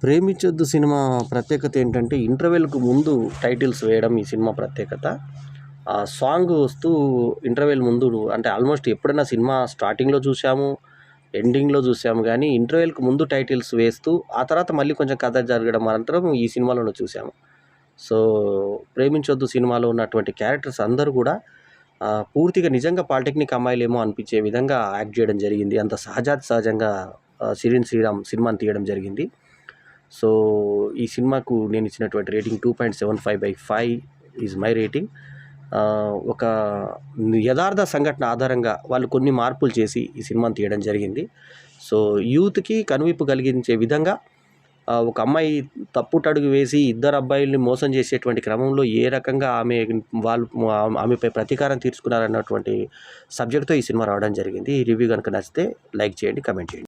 'ప్రేమించొద్దు' cinema ప్రత్యేకత ఏంటంటే, ఇంటర్వెల్‌కు ముందు టైటిల్స్ వేయడం ఈ సినిమా ప్రత్యేకత. ఆ సాంగ్ వస్తూ ఇంటర్వెల్ ముందు అంటే ఆల్మోస్ట్ ఎప్పుడైనా సినిమా స్టార్టింగ్‌లో చూసాము, ఎండింగ్‌లో చూసాము గానీ, ఇంటర్వెల్‌కు ముందు టైటిల్స్ వేస్తూ, ఆ తర్వాత మళ్ళీ కొంచెం కథ జరగడం మాత్రం ఈ సినిమాలోనే చూసాము. సో, 'ప్రేమించొద్దు' సినిమాలో ఉన్నటువంటి క్యారెక్టర్స్ అందరూ కూడా పూర్తిగా నిజంగా పాలిటెక్నిక్ అమ్మాయిలేమో అనిపించే విధంగా యాక్ట్ చేయడం జరిగింది. అంత సహజాతి సహజంగా 'సిరిన్ శ్రీరామ్' సినిమాని తీయడం జరిగింది. సో, ఈ సినిమాకు నేను ఇచ్చినటువంటి రేటింగ్ 2.75/5 ఈజ్ మై రేటింగ్. ఒక యదార్థ సంఘటన ఆధారంగా వాళ్ళు కొన్ని మార్పులు చేసి ఈ సినిమాని తీయడం జరిగింది. సో, యూత్‌కి కనువిప్పు కలిగించే విధంగా ఒక అమ్మాయి తప్పుటడుగు వేసి ఇద్దరు అబ్బాయిల్ని మోసం చేసేటువంటి క్రమంలో ఏ రకంగా ఆమెపై ప్రతీకారం తీర్చుకున్నారన్నటువంటి సబ్జెక్ట్‌తో ఈ సినిమా రావడం జరిగింది. ఈ రివ్యూ గనుక నచ్చితే లైక్ చేయండి, కామెంట్ చేయండి.